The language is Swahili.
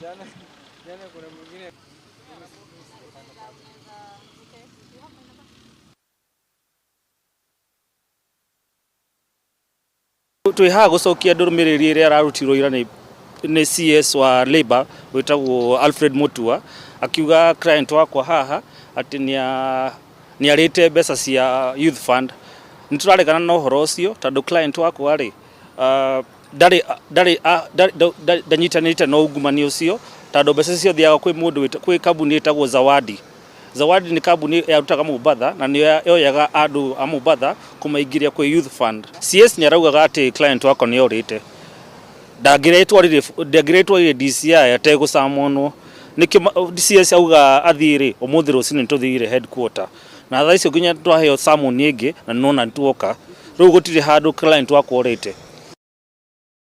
Jana kuna mwingine twihaga gucokia ndurumiriri iria ararutirwo ira ni CS wa Labour witagwo Alfred Mutua akiuga client wakwa haha ati ni arite mbeca cia youth fund. Nituraregana na uhoro ucio tondu client wakwa ri ndanyitanite no ungumani ucio tondu mbeca cio thiaga kwi mundu kwi kambuni itagwo Zawadi. Zawadi ni kambuni yarutaga Mombasa na niyo yoyaga andu a Mombasa kumaingiria kwi youth fund. CS ni araugaga ati client wako ni orite ndagiretwo ire DCI ategucamonwo nikio CS auga athire umuthi rucini nituthire headquarter na thaa icio nginya twaheo summon ingi na nona nituoka riu gutire handu client wako orite.